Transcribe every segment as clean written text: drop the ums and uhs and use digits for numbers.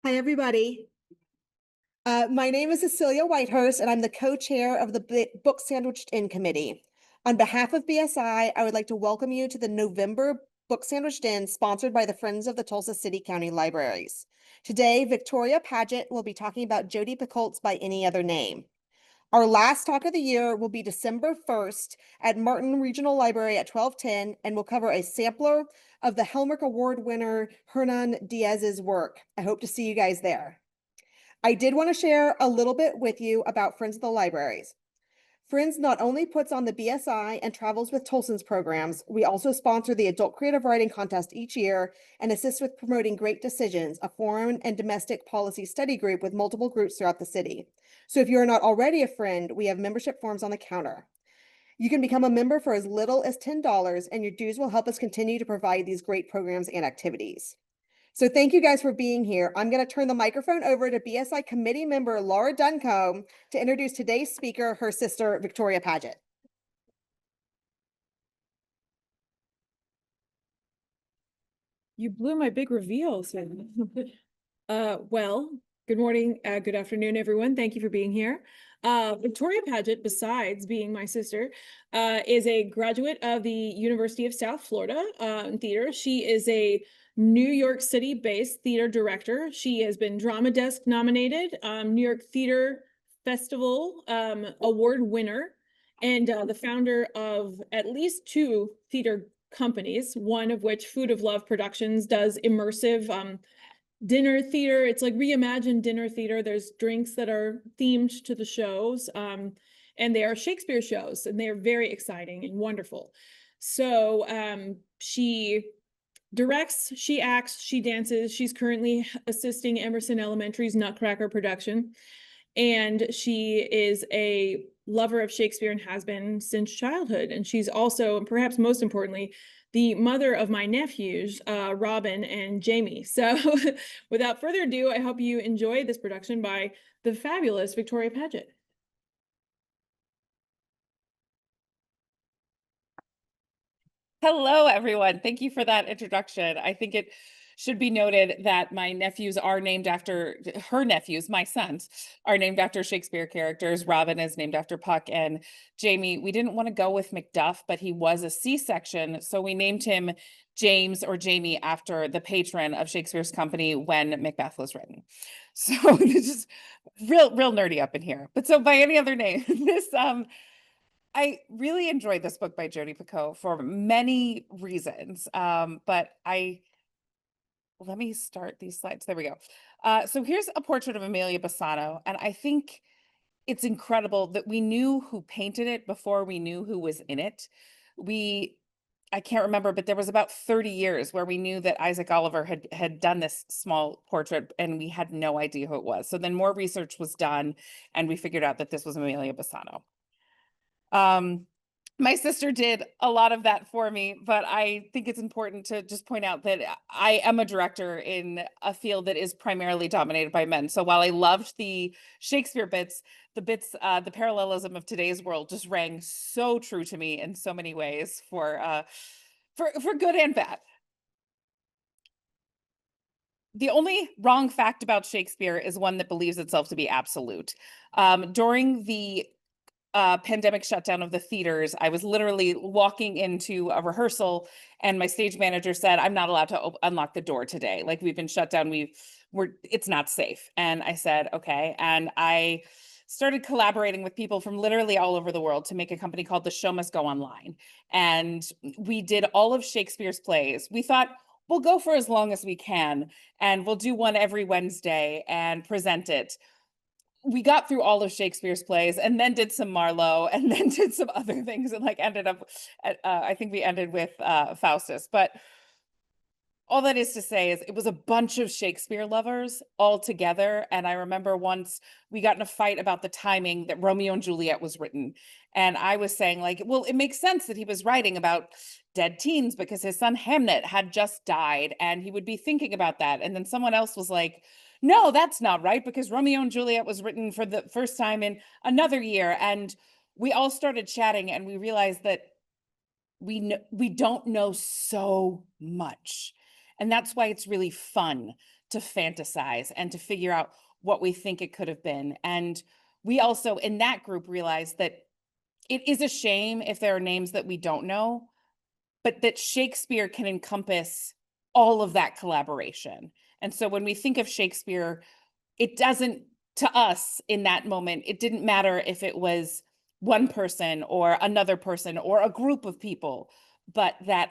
Hi, everybody. My name is Cecilia Whitehurst, and I'm the co-chair of the Book Sandwiched In Committee. On behalf of BSI, I would like to welcome you to the November Book Sandwiched In, sponsored by the Friends of the Tulsa City County Libraries. Today, Victoria Pageant will be talking about Jodi Picoult's By Any Other Name. Our last talk of the year will be December 1st at Martin Regional Library at 12:10, and will cover a sampler of the Helmerich Award winner Hernan Diaz's work. I hope to see you guys there. I did want to share a little bit with you about Friends of the Libraries. Friends not only puts on the BSI and Travels with Tulsans programs, we also sponsor the Adult Creative Writing Contest each year and assist with promoting Great Decisions, a foreign and domestic policy study group with multiple groups throughout the city. So if you're not already a friend, we have membership forms on the counter. You can become a member for as little as $10, and your dues will help us continue to provide these great programs and activities. So thank you guys for being here. I'm going to turn the microphone over to BSI committee member Laura Duncombe to introduce today's speaker, her sister, Victoria Pageant. You blew my big reveal. So, well, good morning, good afternoon, everyone. Thank you for being here. Victoria Pageant, besides being my sister, is a graduate of the University of South Florida in theater. She is a New York City-based theater director. She has been Drama Desk nominated, New York Theater Festival award winner, and the founder of at least 2 theater companies, one of which, Food of Love Productions, does immersive dinner theater. It's like reimagined dinner theater. There's drinks that are themed to the shows, and they are Shakespeare shows, and they are very exciting and wonderful. So she directs, she acts, she dances. She's currently assisting Emerson Elementary's Nutcracker production, and she is a lover of Shakespeare and has been since childhood. And she's also, and perhaps most importantly, the mother of my nephews, Robin and Jamie. So without further ado, I hope you enjoy this production by the fabulous Victoria Pageant. Hello, everyone. Thank you for that introduction. I think it should be noted that my nephews are named after her nephews, my sons are named after Shakespeare characters. Robin is named after Puck, and Jamie, we didn't want to go with Macduff, but he was a C-section, so we named him James or Jamie after the patron of Shakespeare's company when Macbeth was written. So it's just real nerdy up in here. But so by any other name, I really enjoyed this book by Jodi Picoult for many reasons. But let me start these slides. There we go. So here's a portrait of Amelia Bassano, and I think it's incredible that we knew who painted it before we knew who was in it. I can't remember, but there was about 30 years where we knew that Isaac Oliver had done this small portrait, and we had no idea who it was. So then more research was done, and we figured out that this was Amelia Bassano. My sister did a lot of that for me, but I think it's important to just point out that I am a director in a field that is primarily dominated by men. So while I loved the Shakespeare bits, the parallelism of today's world just rang so true to me in so many ways for good and bad. The only wrong fact about Shakespeare is one that believes itself to be absolute. During the pandemic shutdown of the theaters, I was literally walking into a rehearsal, and my stage manager said, "I'm not allowed to unlock the door today. Like, we've been shut down. It's not safe." And I said, "Okay." And I started collaborating with people from literally all over the world to make a company called The Show Must Go Online. And we did all of Shakespeare's plays. We thought, we'll go for as long as we can, and we'll do one every Wednesday and present it. We got through all of Shakespeare's plays, and then did some Marlowe, and then did some other things, and like ended up at, I think we ended with Faustus. But all that is to say is it was a bunch of Shakespeare lovers all together. And I remember once we got in a fight about the timing that Romeo and Juliet was written. And I was saying, like, well, it makes sense that he was writing about dead teens because his son Hamnet had just died and he would be thinking about that. And then someone else was like, no, that's not right, because Romeo and Juliet was written for the first time in another year. And we all started chatting, and we realized that we don't know so much. And that's why it's really fun to fantasize and to figure out what we think it could have been. And we also in that group realized that it is a shame if there are names that we don't know, but that Shakespeare can encompass all of that collaboration. And so when we think of Shakespeare, it doesn't, to us in that moment, it didn't matter if it was one person or another person or a group of people, but that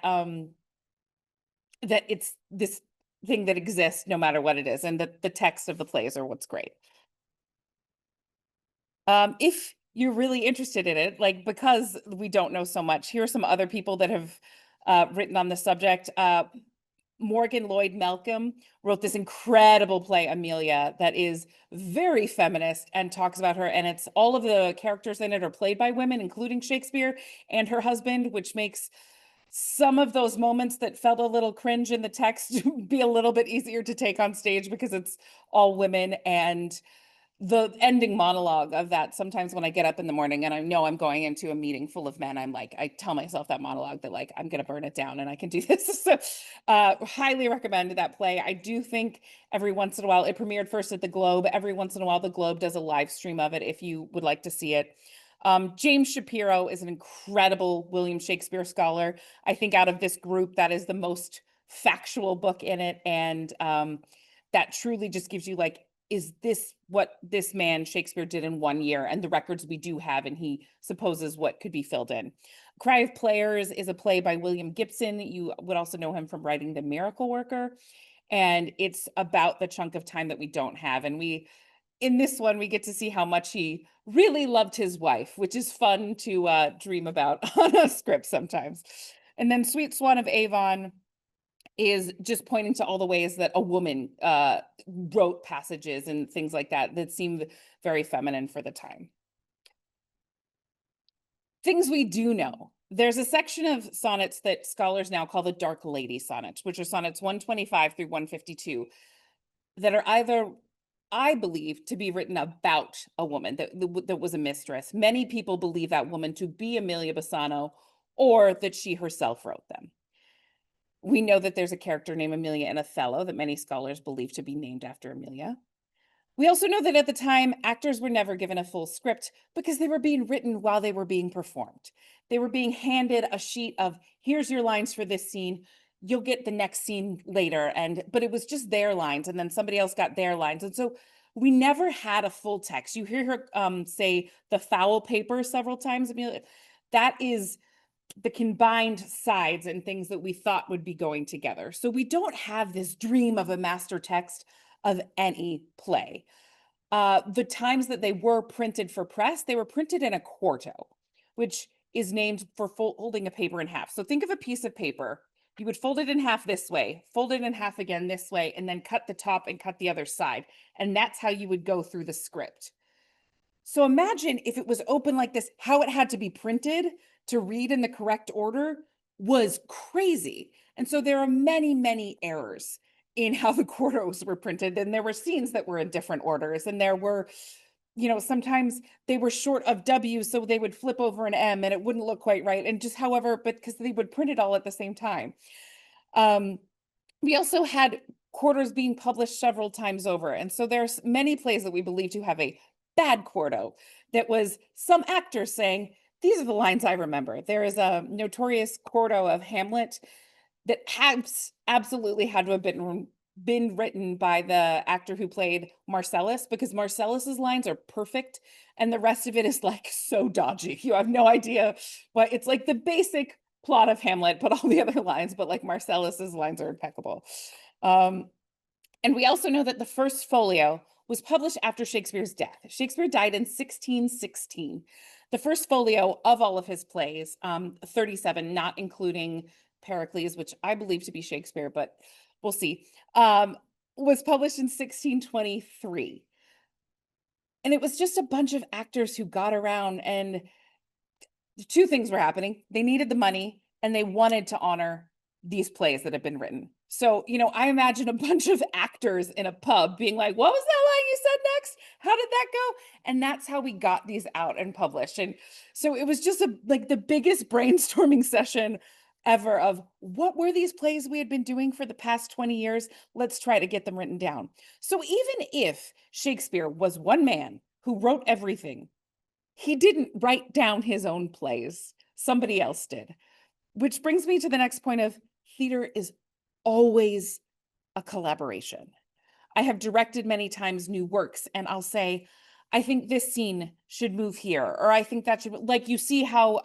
it's this thing that exists no matter what it is, and that the text of the plays are what's great. If you're really interested in it, like because we don't know so much, here are some other people that have written on the subject. Morgan Lloyd Malcolm wrote this incredible play, Amelia, that is very feminist and talks about her. And it's all of the characters in it are played by women, including Shakespeare and her husband, which makes some of those moments that felt a little cringe in the text be a little bit easier to take on stage because it's all women. And the ending monologue of that, sometimes when I get up in the morning and I know I'm going into a meeting full of men, I'm like, I tell myself that monologue that like, I'm going to burn it down and I can do this. So highly recommend that play. I do think every once in a while, it premiered first at the Globe. Every once in a while, the Globe does a live stream of it if you would like to see it. James Shapiro is an incredible William Shakespeare scholar. I think out of this group, that is the most factual book in it. And that truly just gives you like, is this what this man Shakespeare did in 1 year, and the records we do have, and he supposes what could be filled in. Cry of Players is a play by William Gibson. You would also know him from writing The Miracle Worker, and it's about the chunk of time that we don't have. And in this one, we get to see how much he really loved his wife, which is fun to dream about on a script sometimes. And then Sweet Swan of Avon is just pointing to all the ways that a woman wrote passages and things like that that seemed very feminine for the time. Things we do know. There's a section of sonnets that scholars now call the Dark Lady sonnets, which are sonnets 125 through 152, that are either, I believe, to be written about a woman that was a mistress. Many people believe that woman to be Amelia Bassano, or that she herself wrote them. We know that there's a character named Amelia in Othello that many scholars believe to be named after Amelia. We also know that at the time, actors were never given a full script because they were being written while they were being performed. They were being handed a sheet of, here's your lines for this scene. You'll get the next scene later. But it was just their lines, and then somebody else got their lines. And so we never had a full text. You hear her say the foul paper several times, Amelia. That is the combined sides and things that we thought would be going together. So we don't have this dream of a master text of any play. The times that they were printed for press, they were printed in a quarto, which is named for folding a paper in half. So think of a piece of paper. You would fold it in half this way, fold it in half again this way, and then cut the top and cut the other side. And that's how you would go through the script. So imagine if it was open like this, how it had to be printed to read in the correct order was crazy. And so there are many, many errors in how the quartos were printed. And there were scenes that were in different orders. And there were, sometimes they were short of W, so they would flip over an M and it wouldn't look quite right. And just however, but because they would print it all at the same time. We also had quartos being published several times over. And so there's many plays that we believe to have a bad quarto that was some actor saying, these are the lines I remember. There is a notorious quarto of Hamlet that has absolutely had to have been written by the actor who played Marcellus, because Marcellus's lines are perfect and the rest of it is like so dodgy. You have no idea what it's like, the basic plot of Hamlet, but all the other lines, but like Marcellus's lines are impeccable. And we also know that the first folio was published after Shakespeare's death. Shakespeare died in 1616. The first folio of all of his plays, 37, not including Pericles, which I believe to be Shakespeare, but we'll see, was published in 1623. And it was just a bunch of actors who got around, and two things were happening. They needed the money and they wanted to honor these plays that have been written. So, I imagine a bunch of actors in a pub being like, what was that line you said next? How did that go? And that's how we got these out and published. And so it was just like the biggest brainstorming session ever of what were these plays we had been doing for the past 20 years? Let's try to get them written down. So even if Shakespeare was one man who wrote everything, he didn't write down his own plays. Somebody else did. Which brings me to the next point of theater is always a collaboration. I have directed many times new works and I'll say, I think this scene should move here, or I think that should, like you see how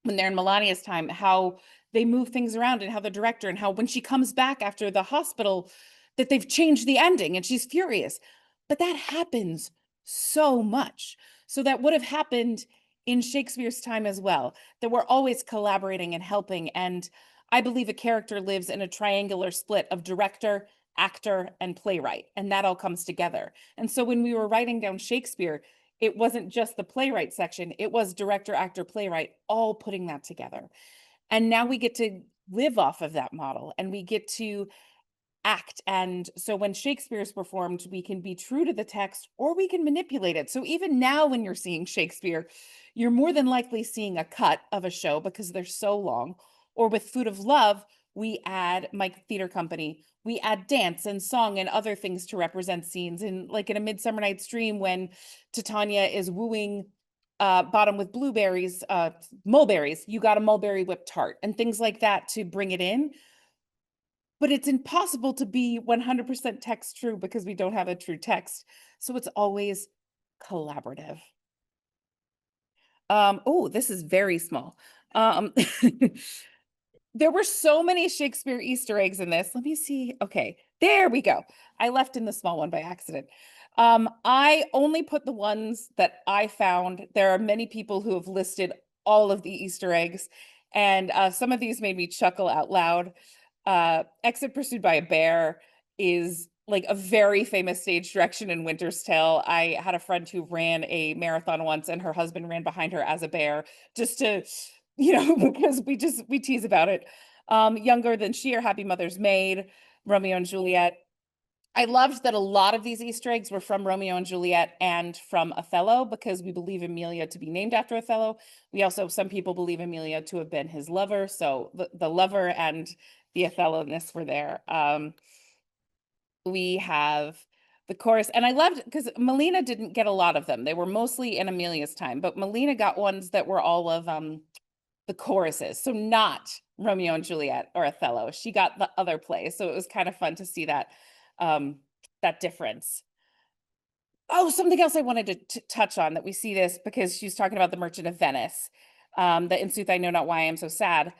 when they're in Melania's time, how they move things around and how the director and how when she comes back after the hospital, that they've changed the ending and she's furious. But that happens so much. So that would have happened in Shakespeare's time as well, that we're always collaborating and helping. And I believe a character lives in a triangular split of director, actor, and playwright, and that all comes together. And so when we were writing down Shakespeare, it wasn't just the playwright section, it was director, actor, playwright, all putting that together. And now we get to live off of that model and we get to act. And so when Shakespeare is performed, we can be true to the text or we can manipulate it. So even now, when you're seeing Shakespeare, you're more than likely seeing a cut of a show because they're so long. Or with Food of Love, we add Mike Theater Company, we add dance and song and other things to represent scenes. And like in A Midsummer Night's Dream, when Titania is wooing Bottom with blueberries, mulberries, you got a mulberry whipped tart and things like that to bring it in. But it's impossible to be 100% text true because we don't have a true text. So it's always collaborative. Oh, this is very small. There were so many Shakespeare Easter eggs in this. Let me see. Okay, there we go. I left in the small one by accident. I only put the ones that I found. There are many people who have listed all of the Easter eggs, and some of these made me chuckle out loud. Exit Pursued by a Bear is like a very famous stage direction in Winter's Tale. I had a friend who ran a marathon once and her husband ran behind her as a bear just to, because we tease about it. Younger Than She or Happy Mother's Maid, Romeo and Juliet. I loved that a lot of these Easter eggs were from Romeo and Juliet and from Othello because we believe Emilia to be named after Othello. We also, some people believe Emilia to have been his lover. So the lover and the Othello-ness were there. We have the chorus, and I loved because Melina didn't get a lot of them. They were mostly in Emilia's time, but Melina got ones that were all of the choruses. So not Romeo and Juliet or Othello. She got the other plays. So it was kind of fun to see that that difference. Oh, something else I wanted to touch on that we see this because she's talking about the Merchant of Venice. That in sooth I know not why I am so sad.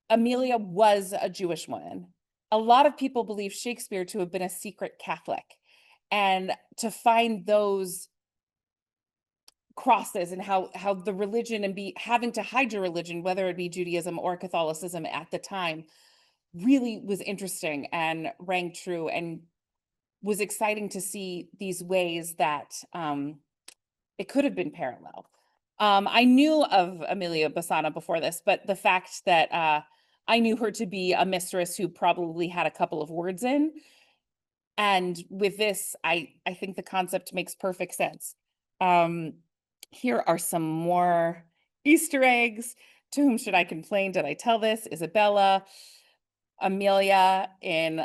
Amelia was a Jewish woman. A lot of people believe Shakespeare to have been a secret Catholic. And to find those crosses and how the religion and be having to hide your religion, whether it be Judaism or Catholicism at the time, really was interesting and rang true and was exciting to see these ways that it could have been parallel. I knew of Amelia Bassano before this, but the fact that I knew her to be a mistress who probably had a couple of words in. And with this, I think the concept makes perfect sense. Here are some more Easter eggs. To whom should I complain? Did I tell this? Isabella, Amelia in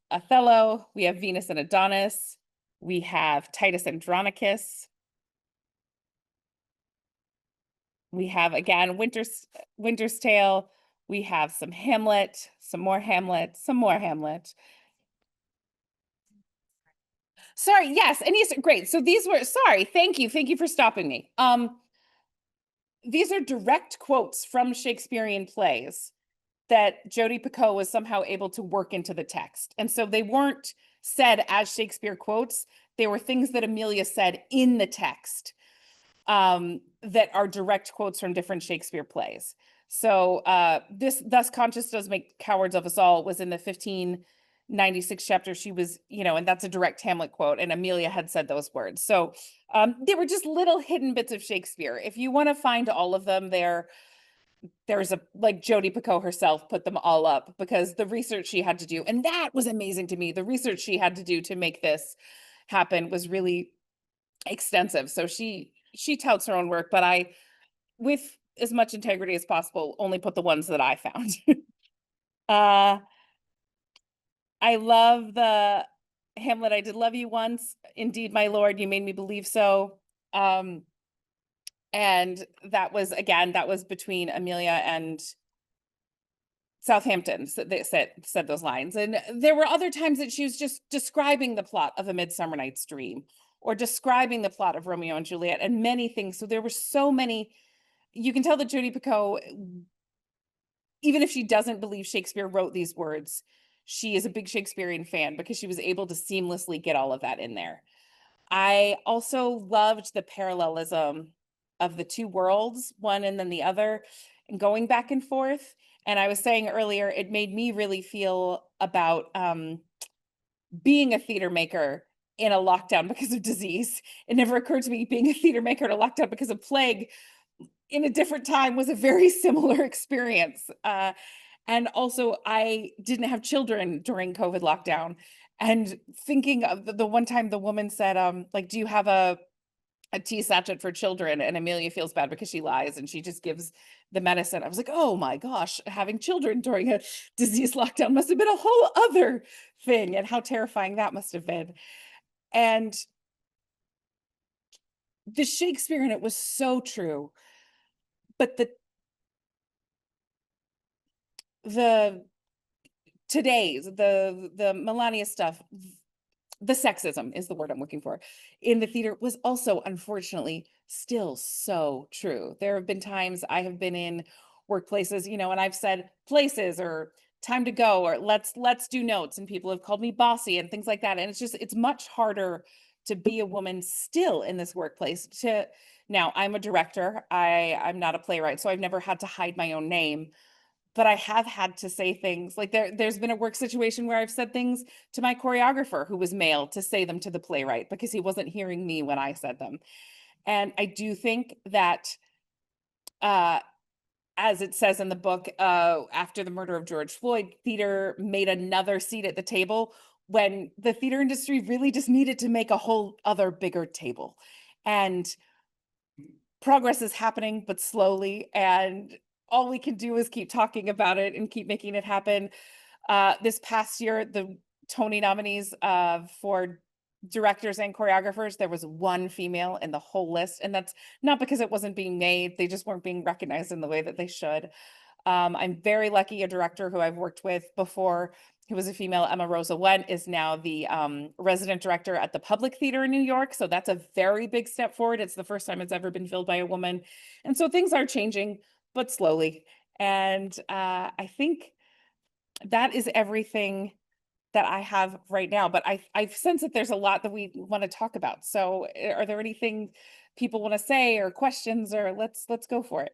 Othello. We have Venus and Adonis. We have Titus Andronicus. We have again Winter's Tale. We have some Hamlet, some more Hamlet, some more Hamlet. Sorry, yes, and Easter, great. So these were, sorry, thank you for stopping me. These are direct quotes from Shakespearean plays that Jodi Picoult was somehow able to work into the text. And so they weren't said as Shakespeare quotes, they were things that Amelia said in the text that are direct quotes from different Shakespeare plays. So this Thus Conscious Does Make Cowards of Us All was in the 1596 chapter. She was, and that's a direct Hamlet quote, and Amelia had said those words. So they were just little hidden bits of Shakespeare. If you want to find all of them, there's like Jodi Picoult herself put them all up because the research she had to do, and that was amazing to me. The research she had to do to make this happen was really extensive. So she touts her own work, but with as much integrity as possible, only put the ones that I found. uh, I love the Hamlet. I did love you once. Indeed, my lord, you made me believe so. Um, and that was, again, that was between Amelia and Southampton. So they said those lines. And there were other times that she was just describing the plot of A Midsummer Night's Dream or describing the plot of Romeo and Juliet and many things. So there were so many. You can tell that Jodi Picoult, even if she doesn't believe Shakespeare wrote these words, she is a big Shakespearean fan because she was able to seamlessly get all of that in there. I also loved the parallelism of the two worlds, one and then the other, and going back and forth. And I was saying earlier, it made me really feel about being a theater maker in a lockdown because of disease. It never occurred to me being a theater maker in a lockdown because of plague in a different time was a very similar experience. And also, I didn't have children during COVID lockdown. And thinking of the one time the woman said, like, do you have a tea sachet for children? And Amelia feels bad because she lies and she just gives the medicine. I was like, oh my gosh, having children during a disease lockdown must have been a whole other thing, and how terrifying that must have been. And the Shakespeare in it was so true. But the today's the Melania stuff, the sexism is the word I'm looking for in the theater was also unfortunately still so true. There have been times I have been in workplaces, and I've said places or time to go or let's do notes, and people have called me bossy and things like that. And it's much harder to be a woman still in this workplace. To now, I'm a director. I'm not a playwright, so I've never had to hide my own name, but I have had to say things like there's been a work situation where I've said things to my choreographer who was male to say them to the playwright because he wasn't hearing me when I said them. And I do think that uh as it says in the book, after the murder of George Floyd, theater made another seat at the table when the theater industry really just needed to make a whole other bigger table. And progress is happening, but slowly. And all we can do is keep talking about it and keep making it happen. This past year, the Tony nominees for directors and choreographers, there was one female in the whole list. And that's not because it wasn't being made, they just weren't being recognized in the way that they should. I'm very lucky. A director who I've worked with before, who was a female, Emma Rosa Went, is now the resident director at the Public Theater in New York. So that's a very big step forward. It's the first time it's ever been filled by a woman. And so things are changing, but slowly. And I think that is everything that I have right now. But I sense that there's a lot that we want to talk about. So are there anything people want to say or questions, or let's go for it?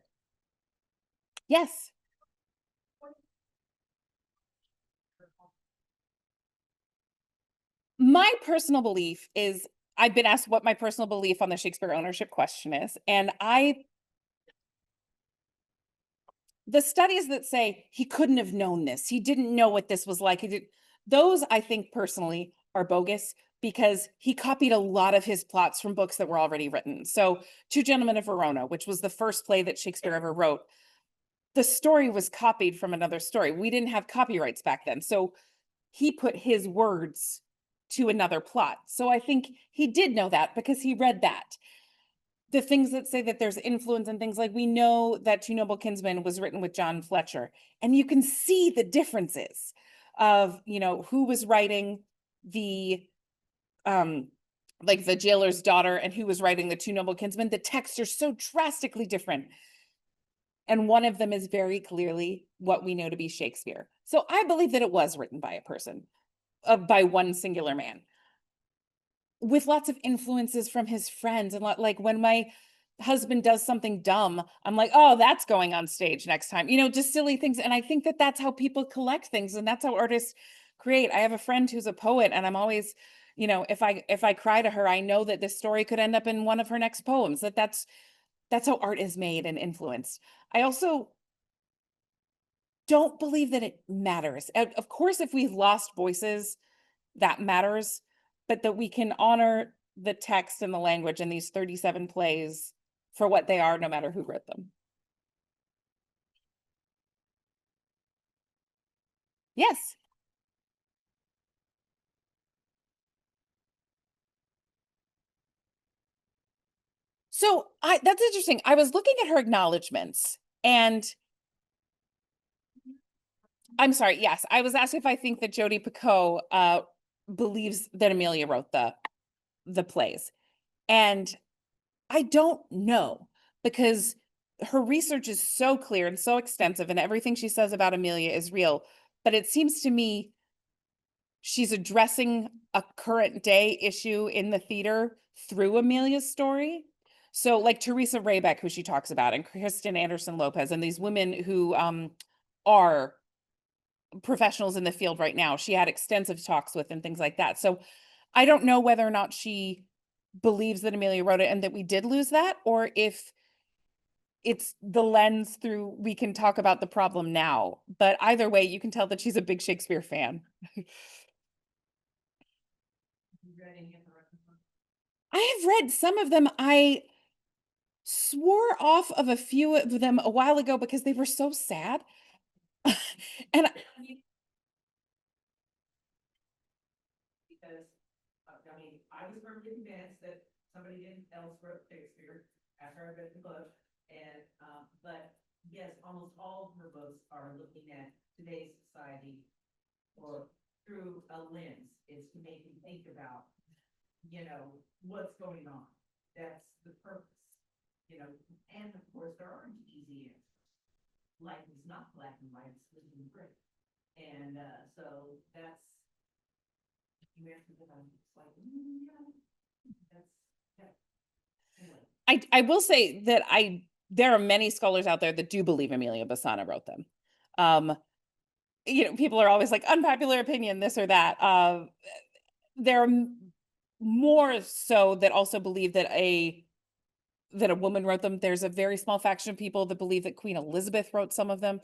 Yes. My personal belief is, I've been asked what my personal belief on the Shakespeare ownership question is, and the studies that say he couldn't have known this, he didn't know what this was like, those I think personally are bogus because he copied a lot of his plots from books that were already written. So Two Gentlemen of Verona, which was the first play that Shakespeare ever wrote, the story was copied from another story. We didn't have copyrights back then. So he put his words to another plot. So I think he did know that because he read that. The things that say that there's influence and things, like we know that Two Noble Kinsmen was written with John Fletcher, and you can see the differences of, who was writing the like the jailer's daughter and who was writing the Two Noble Kinsmen. The texts are so drastically different. And one of them is very clearly what we know to be Shakespeare. So I believe that it was written by a person, by one singular man, with lots of influences from his friends. And like when my husband does something dumb, I'm like, oh, that's going on stage next time, just silly things. And I think that that's how people collect things, and that's how artists create. I have a friend who's a poet, and I'm always, if I cry to her, I know that this story could end up in one of her next poems. That's how art is made and influenced. I also don't believe that it matters. Of course, if we've lost voices, that matters, but that we can honor the text and the language in these 37 plays for what they are, no matter who wrote them. Yes. So that's interesting. I was looking at her acknowledgments and I'm sorry. Yes, I was asked if I think that Jodi Picoult believes that Amelia wrote the plays, and I don't know because her research is so clear and so extensive, and everything she says about Amelia is real. But it seems to me she's addressing a current day issue in the theater through Amelia's story. So, like Teresa Raybeck, who she talks about, and Kristen Anderson Lopez, and these women who are professionals in the field right now, she had extensive talks with and things like that. So I don't know whether or not she believes that Amelia wrote it and that we did lose that, or if it's the lens through we can talk about the problem now. But either way, you can tell that she's a big Shakespeare fan. I have read some of them. I swore off of a few of them a while ago because they were so sad. And because I mean, I was firmly convinced that somebody else wrote Shakespeare after I read the book. And but yes, almost all of her books are looking at today's society or through a lens. It's to make you think about, what's going on. That's the purpose. And of course there aren't easy answers. Life is not black and white, it's living in gray. And so that's you answered it. I'm just like, yeah, that's yeah. Anyway. I will say that there are many scholars out there that do believe Amelia Bassana wrote them. Um, people are always like unpopular opinion, this or that. There are more so that also believe that a woman wrote them. There's a very small faction of people that believe that Queen Elizabeth wrote some of them.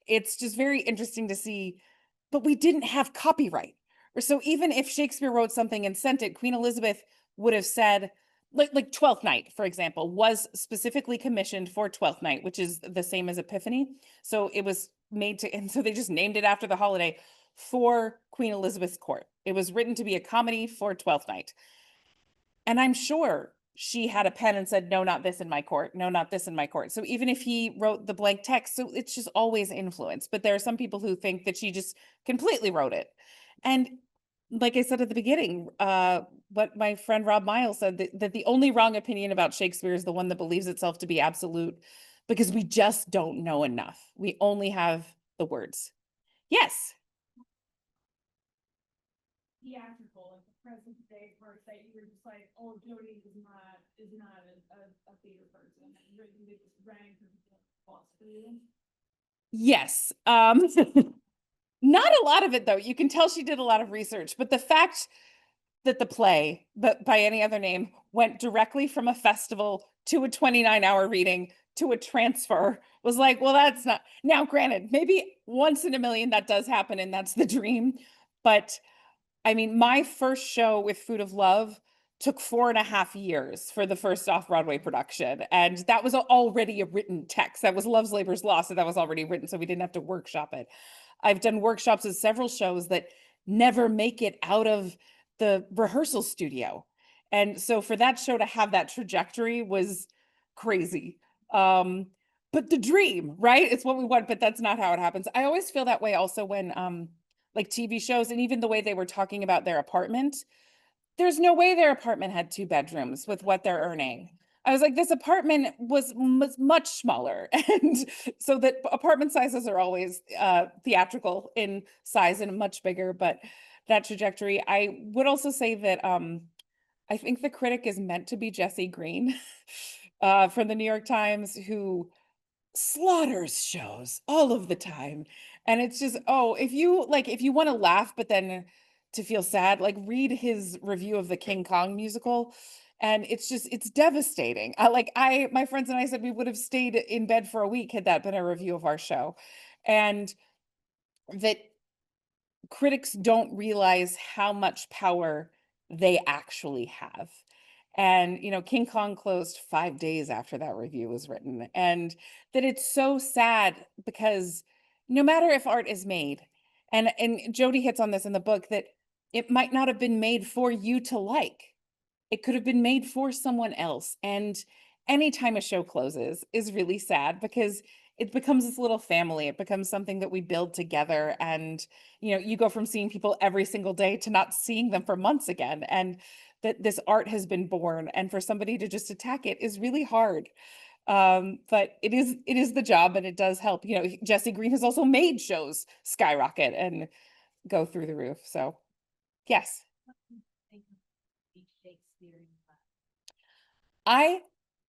It's just very interesting to see, but we didn't have copyright. Or so even if Shakespeare wrote something and sent it, Queen Elizabeth would have said, like Twelfth Night, for example, was specifically commissioned for Twelfth Night, which is the same as Epiphany. So it was made to, and so they just named it after the holiday for Queen Elizabeth's court. It was written to be a comedy for Twelfth Night. And I'm sure she had a pen and said, no, not this in my court. No, not this in my court. So even if he wrote the blank text, so it's just always influence. But there are some people who think that she just completely wrote it. And like I said at the beginning, what my friend Rob Miles said, that the only wrong opinion about Shakespeare is the one that believes itself to be absolute, because we just don't know enough. We only have the words. Yes. Theatrical, like the present day part that you were just like, oh, Jodi is not a theater person. And they just rang for you. Yes. Not a lot of it though. You can tell she did a lot of research, but the fact that the play, but by any other name, went directly from a festival to a 29-hour reading to a transfer was like, well, that's not. Now, granted, maybe once in a million that does happen and that's the dream. But I mean, my first show with Food of Love took 4.5 years for the first off-Broadway production. And that was already a written text. That was Love's Labor's Lost, so that was already written, so we didn't have to workshop it. I've done workshops with several shows that never make it out of the rehearsal studio. And so for that show to have that trajectory was crazy. But the dream, right? It's what we want, but that's not how it happens. I always feel that way also when like TV shows and even the way they were talking about their apartment. There's no way their apartment had 2 bedrooms with what they're earning. I was like, this apartment was much smaller. And so that apartment sizes are always theatrical in size and much bigger, but that trajectory. I would also say that I think the critic is meant to be Jesse Green from the New York Times, who slaughters shows all of the time. And it's just, oh, if you want to laugh, but then to feel sad, like read his review of the King Kong musical. And it's devastating. My friends and I said we would have stayed in bed for a week had that been a review of our show. And that critics don't realize how much power they actually have. And, King Kong closed 5 days after that review was written. And that it's so sad because no matter if art is made And Jodi hits on this in the book, that it might not have been made for you to like. It could have been made for someone else. And anytime a show closes is really sad, because it becomes this little family. It becomes something that we build together. And, you go from seeing people every single day to not seeing them for months again. And that this art has been born. And for somebody to just attack it is really hard. But it is the job, and it does help. Jesse Green has also made shows skyrocket and go through the roof. So yes. I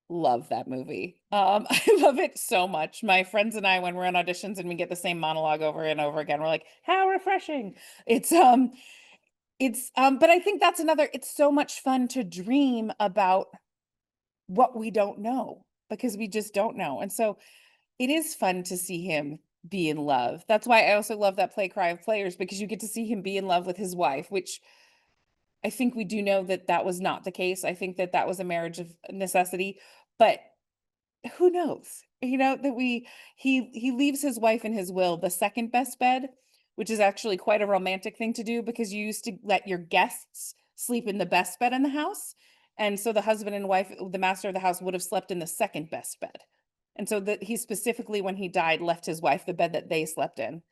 love that movie. I love it so much. My friends and I, when we're on auditions and we get the same monologue over and over again, we're like, how refreshing. But I think that's it's so much fun to dream about what we don't know, because we just don't know. And so it is fun to see him be in love. That's why I also love that play Cry of Players, because you get to see him be in love with his wife, which I think we do know that that was not the case. I think that that was a marriage of necessity, but who knows? That he leaves his wife in his will the second best bed, which is actually quite a romantic thing to do, because you used to let your guests sleep in the best bed in the house. And so the husband and wife, the master of the house, would have slept in the second best bed. And so that he specifically, when he died, left his wife the bed that they slept in,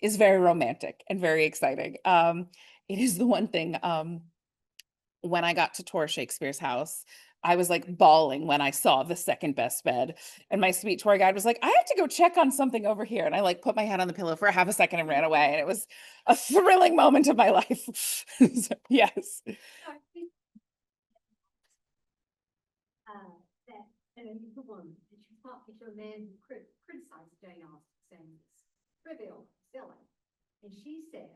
is very romantic and very exciting. It is the one thing, when I got to tour Shakespeare's house, I was like bawling when I saw the second best bed. And my sweet tour guide was like, I have to go check on something over here. And I like put my head on the pillow for half a second and ran away. And it was a thrilling moment of my life. So, yes. I think that the woman that you talked to a man who criticized Jane Austen, saying it's trivial, silly, and she said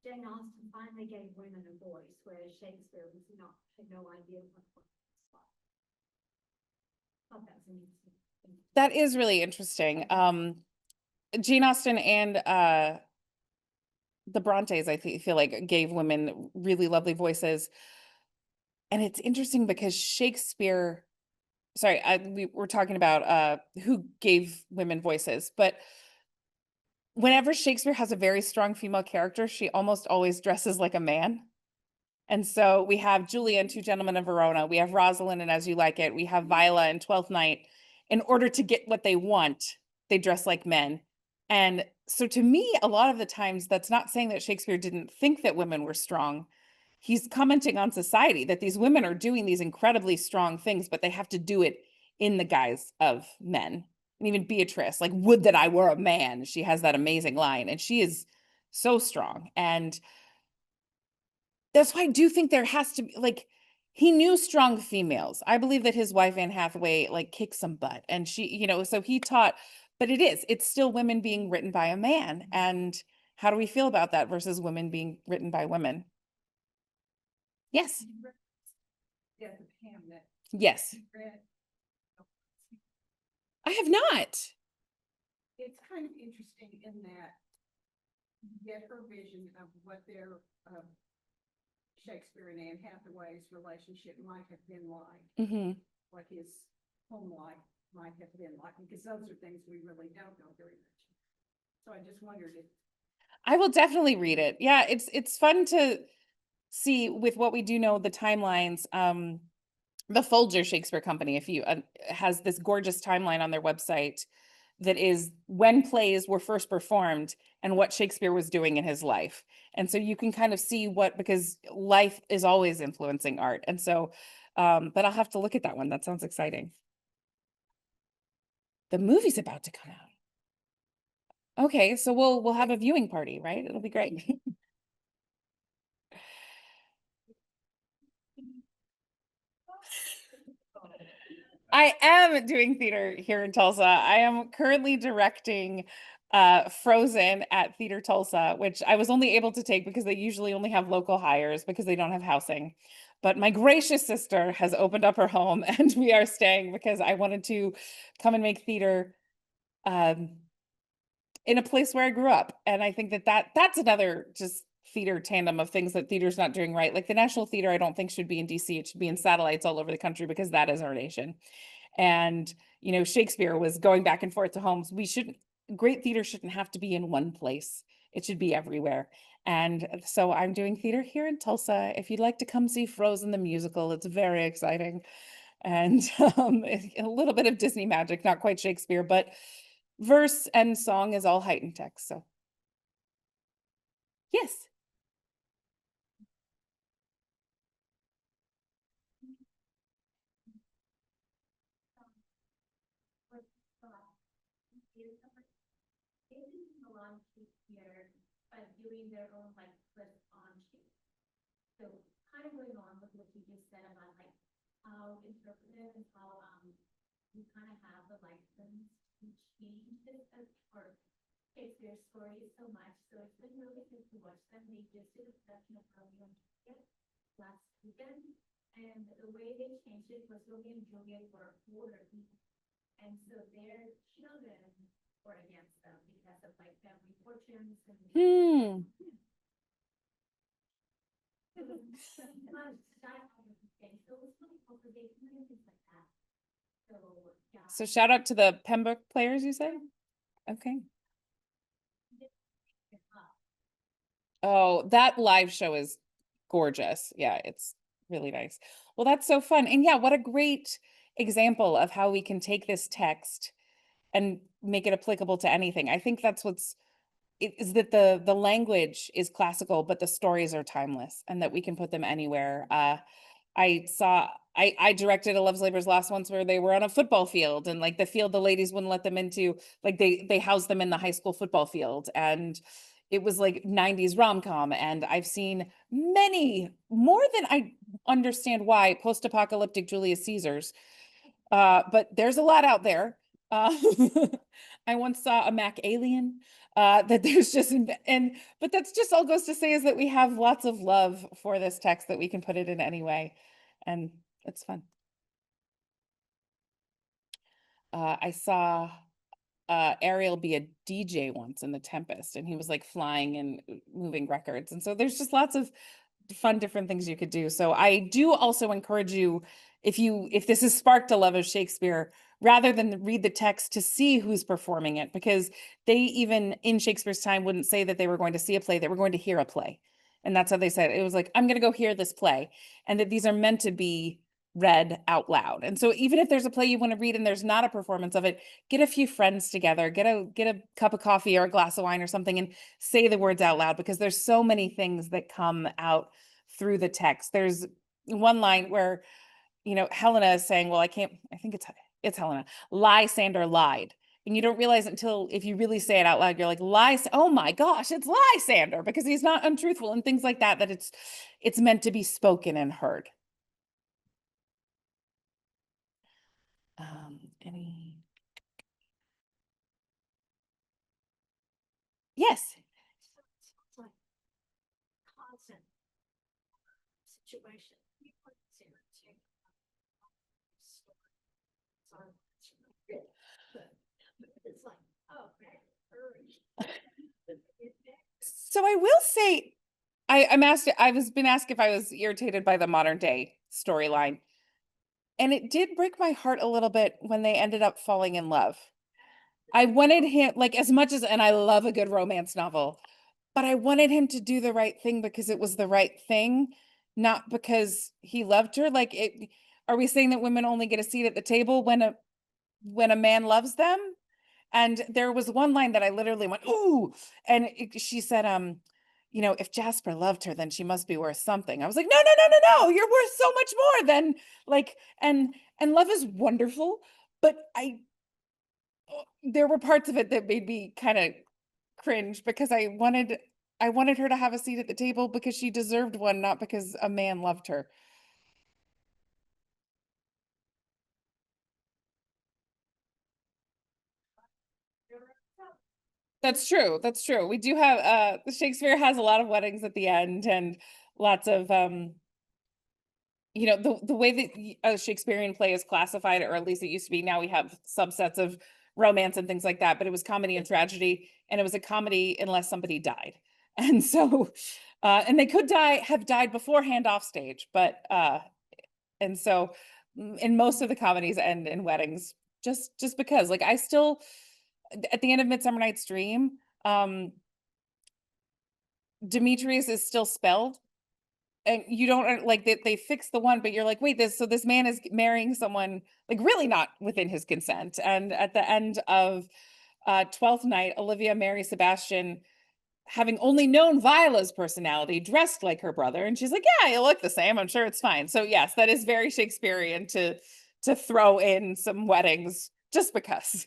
Jane Austen finally gave women a voice, whereas Shakespeare had no idea what it was like. I thought that was an interesting thing. That is really interesting. Jane Austen and the Brontes, I feel like, gave women really lovely voices. And it's interesting because Shakespeare, sorry, we were talking about who gave women voices, but whenever Shakespeare has a very strong female character, she almost always dresses like a man. And so we have Julia in Two Gentlemen of Verona. We have Rosalind in As You Like It. We have Viola in Twelfth Night. In order to get what they want, they dress like men. And so to me, a lot of the times, that's not saying that Shakespeare didn't think that women were strong. He's commenting on society, that these women are doing these incredibly strong things, but they have to do it in the guise of men. And even Beatrice, like, would that I were a man. She has that amazing line, and she is so strong. And that's why I do think there has to be, like, he knew strong females. I believe that his wife, Anne Hathaway, like, kicked some butt, and she, so he taught, but it's still women being written by a man. And how do we feel about that versus women being written by women? Yes. Yeah, the Hamlet. Yes. I have not. It's kind of interesting in that you get her vision of what their Shakespeare and Anne Hathaway's relationship might have been like, what his home life might have been like, because those are things we really don't know very much. So I just wondered if I will definitely read it. Yeah, it's fun to see, with what we do know, the timelines. The Folger Shakespeare Company, if you has this gorgeous timeline on their website that is when plays were first performed and what Shakespeare was doing in his life. And so you can kind of see because life is always influencing art. And so, but I'll have to look at that one. That sounds exciting. The movie's about to come out. Okay, so we'll have a viewing party, right? It'll be great. I am doing theater here in Tulsa. I am currently directing Frozen at Theater Tulsa, which I was only able to take because they usually only have local hires because they don't have housing. But my gracious sister has opened up her home and we are staying because I wanted to come and make theater in a place where I grew up. And I think that's another just theater tandem of things that theater's not doing right. Like the National Theater, I don't think should be in DC. It should be in satellites all over the country because that is our nation. And, Shakespeare was going back and forth to homes. Great theater shouldn't have to be in one place. It should be everywhere. And so I'm doing theater here in Tulsa. If you'd like to come see Frozen the musical, it's very exciting. And a little bit of Disney magic, not quite Shakespeare, but verse and song is all heightened text. So yes. A lot of Shakespeare by doing their own like twist on Shakespeare. So kind of going on with what you just said about like how interpretive and how you kind of have the license to change this as part of Shakespeare's story so much. So it's been really good to watch them. They just did a production of Romeo and Juliet last weekend, and the way they changed it was Romeo and Juliet were older people, and so their children were against them because of like family fortunes and Hmm. So shout out to the Pembroke players, you said? Okay. Oh, that live show is gorgeous. Yeah, it's really nice. Well, that's so fun. And yeah, what a great example of how we can take this text and make it applicable to anything. I think that's is that the language is classical, but the stories are timeless and that we can put them anywhere. I directed a Love's Labor's Lost once where they were on a football field, and like the field the ladies wouldn't let them into, like they housed them in the high school football field, and it was like 90s rom-com. And I've seen many, more than I understand why, post-apocalyptic Julius Caesars. But there's a lot out there. Uh, I once saw a Mac alien. That there's just, but that's just all goes to say is that we have lots of love for this text, that we can put it in any way, and it's fun. I saw Ariel be a DJ once in The Tempest, and he was like flying and moving records. And so there's just lots of fun different things you could do. So I do also encourage you, if this has sparked a love of Shakespeare, rather than read the text, to see who's performing it, because they even in Shakespeare's time wouldn't say that they were going to see a play, they were going to hear a play. And that's how they said it. It was like, I'm going to go hear this play, and that these are meant to be read out loud. And so even if there's a play you want to read and there's not a performance of it, get a few friends together, get a cup of coffee or a glass of wine or something, and say the words out loud, because there's so many things that come out through the text. There's one line where, Helena is saying, well, I think it's Helena, Lysander lied. And you don't realize until if you really say it out loud, you're like, oh my gosh, it's Lysander, because he's not untruthful and things like that, that it's meant to be spoken and heard. Any? Yes. It's like constant situation. It's like, oh, So I will say, I was been asked if I was irritated by the modern day storyline. And it did break my heart a little bit when they ended up falling in love. I wanted him, like, as much as, and I love a good romance novel, but I wanted him to do the right thing because it was the right thing, not because he loved her. Like, are we saying that women only get a seat at the table when a man loves them? And there was one line that I literally went, ooh, and she said, if Jasper loved her, then she must be worth something. I was like, no, no, no, no, no, you're worth so much more than like, and love is wonderful, but there were parts of it that made me kind of cringe, because I wanted her to have a seat at the table because she deserved one, not because a man loved her. That's true. That's true. We do have Shakespeare has a lot of weddings at the end, and lots of the way that a Shakespearean play is classified, or at least it used to be. Now we have subsets of romance and things like that, but it was comedy and tragedy, and it was a comedy unless somebody died. And so and they could have died beforehand off stage, but and so in most of the comedies end in weddings, just because, like, I still, at the end of Midsummer Night's Dream, Demetrius is still spelled. And you don't like they fix the one, but you're like, wait, this man is marrying someone like really not within his consent. And at the end of 12th night, Olivia marries Sebastian, having only known Viola's personality, dressed like her brother, and she's like, yeah, you look the same. I'm sure it's fine. So yes, that is very Shakespearean to throw in some weddings just because.